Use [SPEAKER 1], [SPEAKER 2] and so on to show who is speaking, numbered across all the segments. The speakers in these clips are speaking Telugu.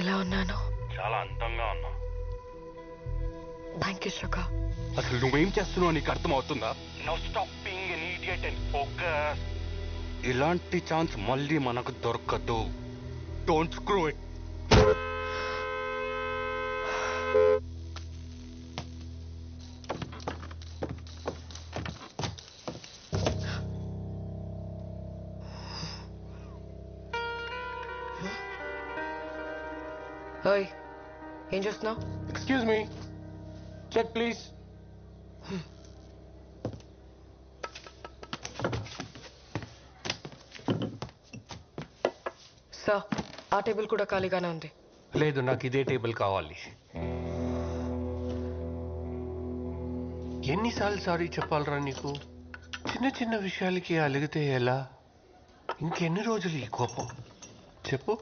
[SPEAKER 1] ఎలా ఉన్నాను?
[SPEAKER 2] చాలా అందంగా ఉన్నావు.
[SPEAKER 1] థ్యాంక్ యూ షుగా.
[SPEAKER 2] అసలు నువ్వేం చేస్తున్నావు నీకు అర్థమవుతుందా? Now stop being an idiot and focus. ఇలాంటి ఛాన్స్ మళ్ళీ మనకు దొరకదు. Don't screw it.
[SPEAKER 1] ఓయ్, ఏం చూస్తున్నావు?
[SPEAKER 2] Excuse me, check please.
[SPEAKER 1] Sir, ఆ టేబుల్ కూడా ఖాళీగానే ఉంది.
[SPEAKER 3] లేదు, నాకు ఇదే టేబుల్ కావాలి. ఎన్నిసార్లు సారీ చెప్పాలరా నీకు? చిన్న చిన్న విషయాలకి అలిగితే ఎలా? ఇంకెన్ని రోజులు ఈ కోపం? చెప్పు.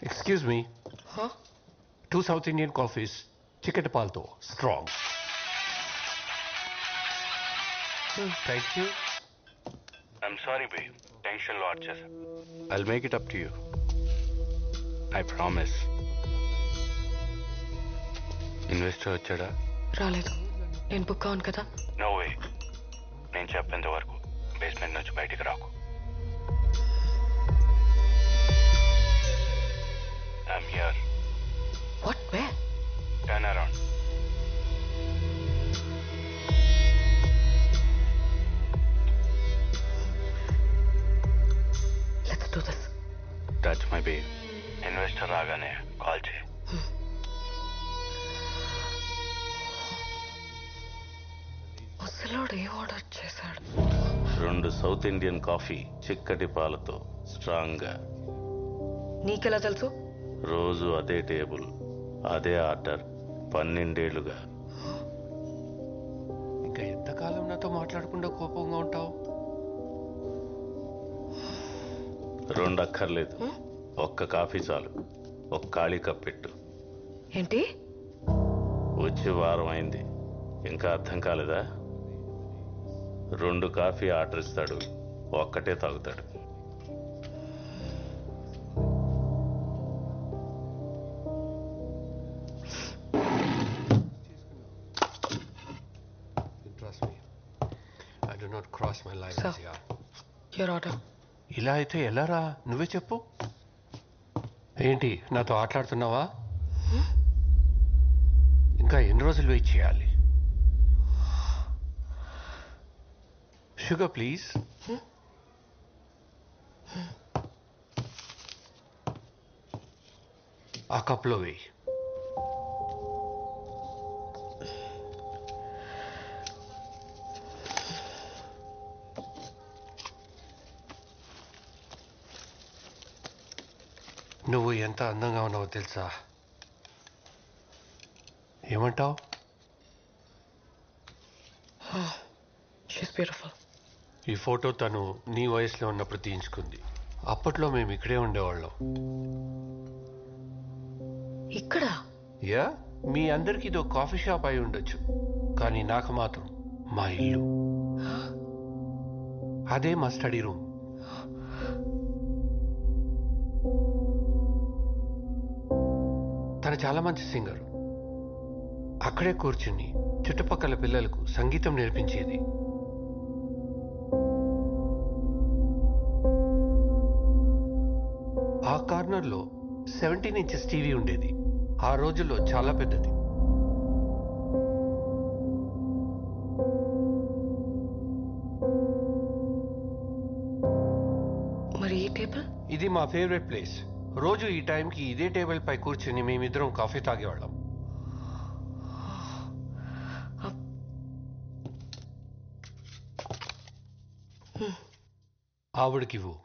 [SPEAKER 3] Excuse me, 2 south Indian coffees, చికెట్ పాలతో strong. Thank you.
[SPEAKER 2] I'm sorry బే, టెన్షన్ లో వచ్చేసా. I'll make it up to you, I promise. Investor వచ్చాడా?
[SPEAKER 1] రాలేదు. నేను బుక్ అవును కదా.
[SPEAKER 2] No way. నేను చెప్పేంత వరకు బేస్మెంట్ నుంచి బయటికి రాకు. I'm here.
[SPEAKER 1] What? Where?
[SPEAKER 2] Turn around.
[SPEAKER 1] Let's do this.
[SPEAKER 2] Touch my babe. Investor రాగానే కాల్ చేయి.
[SPEAKER 1] ముసలోడు ఏం ఆర్డర్ చేశాడు?
[SPEAKER 4] 2 సౌత్ ఇండియన్ కాఫీ, చిక్కటి పాలతో స్ట్రాంగ్ గా.
[SPEAKER 1] నీకెలా తెలుసు?
[SPEAKER 4] రోజు అదే టేబుల్, అదే ఆర్డర్, 12 ఏళ్లుగా.
[SPEAKER 3] ఇంకా ఎంతకాలం నాతో మాట్లాడకుండా కోపంగా ఉంటావు?
[SPEAKER 4] 2 అక్కర్లేదు, ఒక్క కాఫీ చాలు. ఒక ఖాళీ కప్ పెట్టు.
[SPEAKER 1] ఏంటి?
[SPEAKER 4] వచ్చి వారం అయింది, ఇంకా అర్థం కాలేదా? 2 కాఫీ ఆర్డర్ ఇస్తాడు, ఒక్కటే తాగుతాడు.
[SPEAKER 3] I do not cross my lines.
[SPEAKER 1] Sir.
[SPEAKER 3] Yeah.
[SPEAKER 1] Your order.
[SPEAKER 3] ఇలా అయితే ఎలారా? నువ్వే చెప్పు. ఏంటి, నాతో ఆటలాడుతున్నావా? ఇంకా ఎన్ని రోజులు వెయిట్ చేయాలి? Sugar please. ఆ కప్లో వేయి. నువ్వు ఎంత అందంగా ఉన్నావో తెలుసా? ఏమంటావు?
[SPEAKER 1] She's beautiful.
[SPEAKER 3] ఈ ఫోటో తను నీ వయసులో ఉన్నప్పుడు తీయించుకుంది. అప్పట్లో మేము ఇక్కడే ఉండేవాళ్ళం.
[SPEAKER 1] ఇక్కడ?
[SPEAKER 3] యా, మీ అందరికి ఇదో కాఫీ షాప్ అయి ఉండొచ్చు, కానీ నాకు మాత్రం మా ఇల్లు. అదే మా స్టడీ రూమ్. తను చాలా మంచి సింగర్. అక్కడే కూర్చుని చుట్టుపక్కల పిల్లలకు సంగీతం నేర్పించేది. ఆ కార్నర్లో 17 ఇంచెస్ టీవీ ఉండేది. ఆ రోజుల్లో చాలా పెద్దది.
[SPEAKER 1] మరి ఈ టేబుల్?
[SPEAKER 3] ఇది మా ఫేవరెట్ ప్లేస్. రోజు ఈ టైంకి ఇదే టేబుల్ పై కూర్చుని మేమిద్దరం కాఫీ తాగేవాళ్ళం. ఆవిడకివ్వు.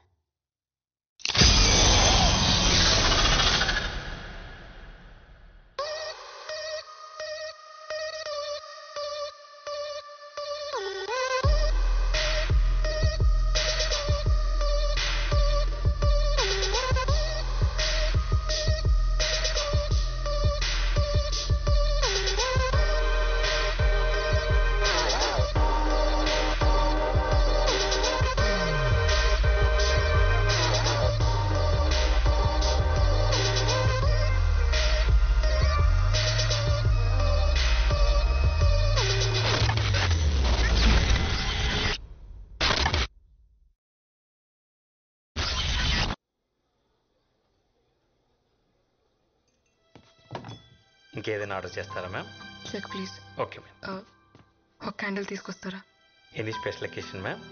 [SPEAKER 5] ఇంకేదైనా ఆర్డర్ చేస్తారా ma'am?
[SPEAKER 1] Check please.
[SPEAKER 5] Okay ma'am.
[SPEAKER 1] ఒక క్యాండిల్ తీసుకొస్తారా?
[SPEAKER 5] Any special occasion ma'am?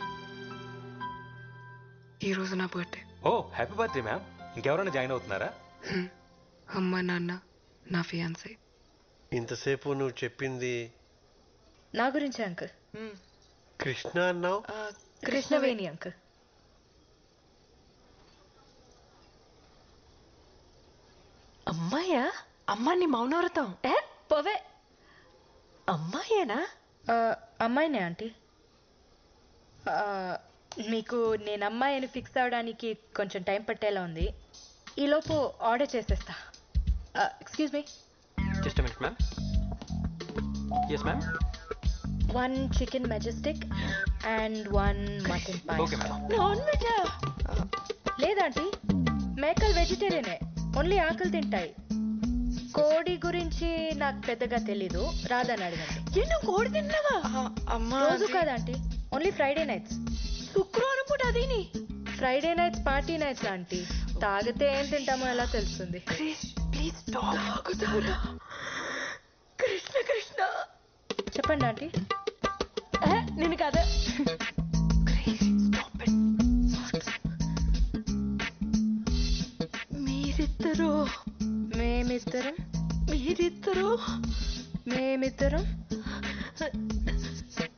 [SPEAKER 1] ఈ రోజు నా birthday.
[SPEAKER 5] Oh happy birthday ma'am. ఇంకెవరైనా జాయిన్ అవుతున్నారా?
[SPEAKER 1] అమ్మ, నాన్న, నా ఫియాన్సీ.
[SPEAKER 3] ఇంతసేపు నువ్వు చెప్పింది
[SPEAKER 6] నా గురించి అంకుల్.
[SPEAKER 3] కృష్ణ అన్నావు.
[SPEAKER 6] కృష్ణవేణి అంకుల్.
[SPEAKER 7] అమ్మాయా? అమ్మాయిని మౌనవ్రతం
[SPEAKER 6] పోవే.
[SPEAKER 7] అమ్మాయేనా?
[SPEAKER 6] అమ్మాయినే ఆంటీ. మీకు నేను అమ్మాయిని ఫిక్స్ అవడానికి కొంచెం టైం పట్టేలా ఉంది. ఈలోపు ఆర్డర్ చేసేస్తా. Excuse me.
[SPEAKER 5] Just minute ma'am. Yes ma'am.
[SPEAKER 6] 1 chicken majestic and 1 mutton pie.
[SPEAKER 5] Okay ma'am.
[SPEAKER 7] Non వెజా?
[SPEAKER 6] లేదంటీ, మేకలు వెజిటేరియనే, ఓన్లీ ఆకలి తింటాయి. కోడి గురించి నాకు పెద్దగా తెలీదు, రాదని అడగండి.
[SPEAKER 7] నువ్వు కోడి తిన్నావా?
[SPEAKER 1] అమ్మా,
[SPEAKER 6] రోజు కాదంటీ, ఓన్లీ ఫ్రైడే నైట్స్.
[SPEAKER 7] శుక్రవారం పూట అదేని.
[SPEAKER 6] Friday nights party nights aunty. తాగితే ఏం తింటామో ఎలా తెలుస్తుంది?
[SPEAKER 7] ప్లీజ్ తాగుతారా? కృష్ణ కృష్ణ.
[SPEAKER 6] చెప్పండి ఆంటీ.
[SPEAKER 7] నేను కదా. మీరిద్దరు
[SPEAKER 6] మేమిద్దరం
[SPEAKER 7] మీరిద్దరు
[SPEAKER 6] మేమిద్దరం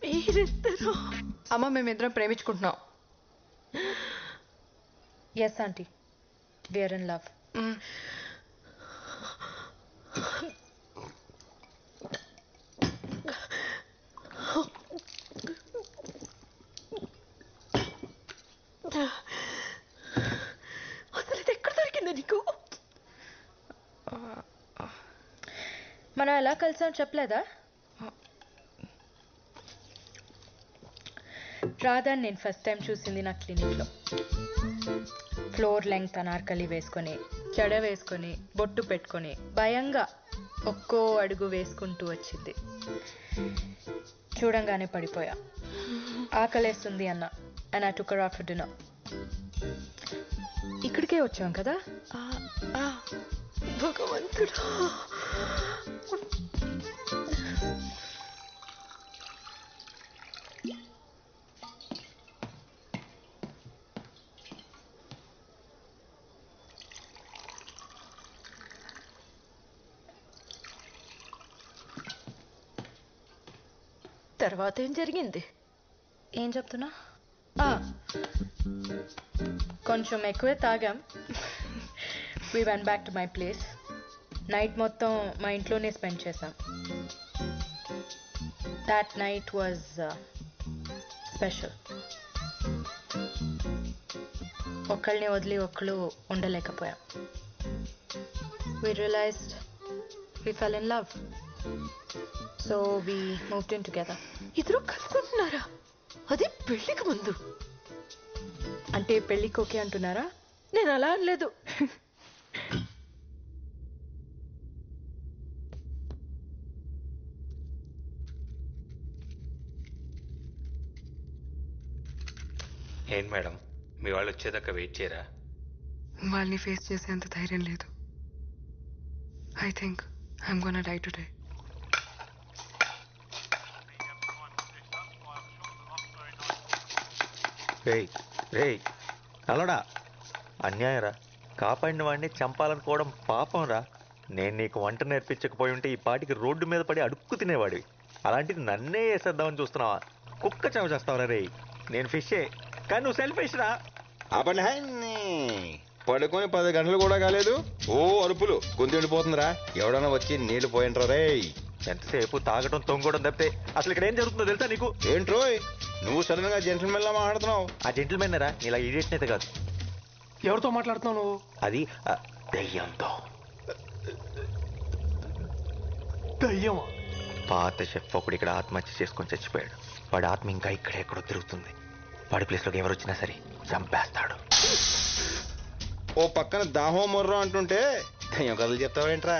[SPEAKER 7] మీరిద్దరు
[SPEAKER 1] అమ్మ, మేమిద్దరం ప్రేమించుకుంటున్నాం.
[SPEAKER 6] Yes aunty, we are in love.
[SPEAKER 7] అసలు ఇది ఎక్కడ దొరికింది నీకు?
[SPEAKER 6] మనం ఎలా కలిసాం చెప్పలేదా? రాధాని నేను ఫస్ట్ టైం చూసింది నా క్లినిక్లో. ఫ్లోర్ లెంగ్త్ అనార్కలి వేసుకొని, జడ వేసుకొని, బొట్టు పెట్టుకొని, భయంగా ఒక్కో అడుగు వేసుకుంటూ వచ్చింది. చూడంగానే పడిపోయా. ఆకలేస్తుంది అన్న, and I took her out for dinner. ఇక్కడికే వచ్చాం కదా.
[SPEAKER 7] భగవంతుడా. తర్వాత ఏం జరిగింది?
[SPEAKER 6] ఏం చెప్తున్నా? కొంచెం ఎక్కువే తాగాం. We went back to my place. Night మొత్తం మా ఇంట్లోనే స్పెండ్ చేసాం. That night was special. ఒకళ్ళని వదిలి ఒకళ్ళు ఉండలేకపోయాం. We realized we fell in love. So we moved in together.
[SPEAKER 7] ఇద్దరు కలుసుకుంటున్నారా? అది పెళ్లికి ముందు.
[SPEAKER 6] అంటే పెళ్ళికి ఓకే అంటున్నారా?
[SPEAKER 7] నేను అలా అనలేదు.
[SPEAKER 5] ఏంటి మేడం, మీ వాళ్ళు వచ్చేదాకా వెయిట్ చేయరా?
[SPEAKER 1] వాళ్ళని ఫేస్ చేసేంత ధైర్యం లేదు. I think I'm gonna die today.
[SPEAKER 8] రేయ్ రేయ్ అలడా, అన్యాయరా. కాపాడిన వాడిని చంపాలనుకోవడం పాపం రా. నేను నీకు వంట నేర్పించకపోయి ఉంటే ఈ పాటికి రోడ్డు మీద పడి అడుక్కు తినేవాడివి. అలాంటిది నన్నే వేసేద్దామని చూస్తున్నావా? కుక్క చెవ చేస్తావరా రే. నేను ఫిషే, కానీ నువ్వు సెల్ఫిష్ రా.
[SPEAKER 2] పడుకొని 10 గంటలు కూడా కాలేదు, ఓ అరుపులు గొంతు ఎండిపోతుందిరా. ఎవడన్నా వచ్చి నీళ్లు పోయింట్రా రే.
[SPEAKER 8] ఎంతసేపు తాగడం తొంగడం తప్పితే అసలు ఇక్కడ ఏం జరుగుతుందో తెలుసా నీకు?
[SPEAKER 2] ఏంట్రోయ్ నువ్వు సడన్ గా జెంటల్మెన్ లా మాట్లాడుతున్నావు?
[SPEAKER 8] ఆ జెంటిల్మెన్ రా, ఇలా ఇడియట్ అయితే కాదు.
[SPEAKER 3] ఎవరితో మాట్లాడుతున్నావు నువ్వు?
[SPEAKER 8] అది దయ్యంతో.
[SPEAKER 3] దయ్యమా?
[SPEAKER 8] పాత షెఫ్ ఒకడు ఇక్కడ ఆత్మహత్య చేసుకొని చచ్చిపోయాడు. వాడి ఆత్మ ఇంకా ఇక్కడెక్కడో తిరుగుతుంది. వాడి ప్లేస్లోకి ఎవరు వచ్చినా సరే చంపేస్తాడు.
[SPEAKER 2] ఓ పక్కన దాహో మొర్రో అంటుంటే దయ్యం కథలు చెప్తావేంట్రా?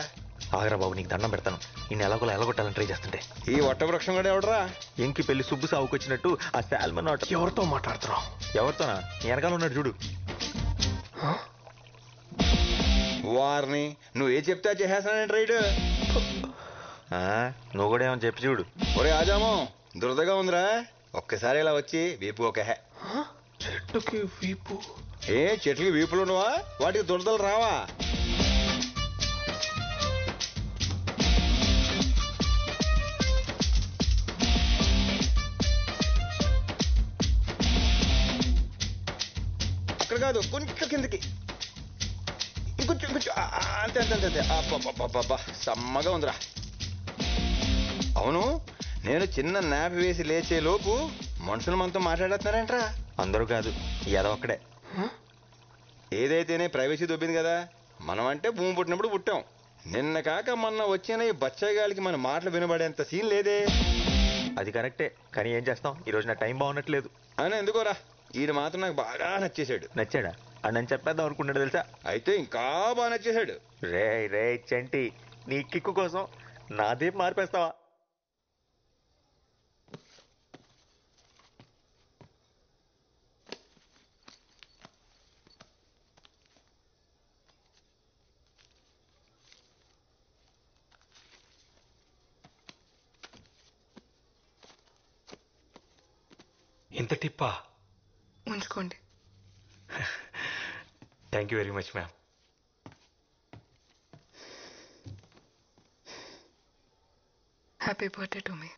[SPEAKER 8] ఆగరా బాబు, నీకు దండం పెడతాను. ఈ ఎలాగోలా ఎలగొట్టాలని ట్రై చేస్తుంటే
[SPEAKER 2] ఈ వట్టవృక్షం కూడా ఎవడరా?
[SPEAKER 8] ఎంకి పెళ్లి సుబ్బు సాగుకొచ్చినట్టు ఆ శాల్మన్ ఆట.
[SPEAKER 3] ఎవరితో మాట్లాడుతున్నావు?
[SPEAKER 8] ఎవరితోనా? నీ వెనకాల ఉన్నాడు చూడు.
[SPEAKER 2] వారిని నువ్వు ఏ చెప్తా చేసేస్తానంటే రైడ్.
[SPEAKER 8] నువ్వు కూడా ఏమో చెప్పి చూడు.
[SPEAKER 9] ఒరే ఆజాము, దురదగా ఉందిరా, ఒక్కసారి ఇలా వచ్చి వీపు ఒక హే.
[SPEAKER 3] చెట్టుకి వీపు?
[SPEAKER 9] ఏ చెట్లకి వీపులు ఉండవా? వాటికి దురదలు రావా? అక్కడ కాదు, కొంచెం కిందకి, ఇంకొంచెం ఇంకొంచెం, అంతే అంతే అంతే అంతే. అబ్బబ్బబ్బబ్బా, సమ్మగా ఉందిరా. అవును, నేను చిన్న నాపి వేసి లేచే లోపు మనుషులు మనతో మాట్లాడేస్తున్నారేంట్రా?
[SPEAKER 8] అందరూ కాదు, ఏదో ఒక్కడే.
[SPEAKER 9] ఏదైతేనే ప్రైవసీ దొబ్బింది కదా. మనం అంటే భూమి పుట్టినప్పుడు పుట్టాం. నిన్న కాక మొన్న వచ్చిన ఈ బచ్చగాలికి మన మాటలు వినబడేంత సీన్ లేదే.
[SPEAKER 8] అది కరెక్టే, కానీ ఏం చేస్తాం, ఈ రోజు నా టైం బాగున్నట్లేదు.
[SPEAKER 9] అని ఎందుకోరా, ఈయన మాత్రం నాకు బాగా నచ్చేశాడు.
[SPEAKER 8] నచ్చాడా? అని నేను చెప్పేద్దాం అనుకున్నాడు తెలుసా.
[SPEAKER 9] అయితే ఇంకా బాగా నచ్చేశాడు.
[SPEAKER 8] రే రే చంటి, నీ కిక్కు కోసం నా దీపు మార్పేస్తావా?
[SPEAKER 5] ఇంత టిప్పా?
[SPEAKER 1] ఉంచుకోండి.
[SPEAKER 5] Thank you very much ma'am.
[SPEAKER 1] Happy birthday to me.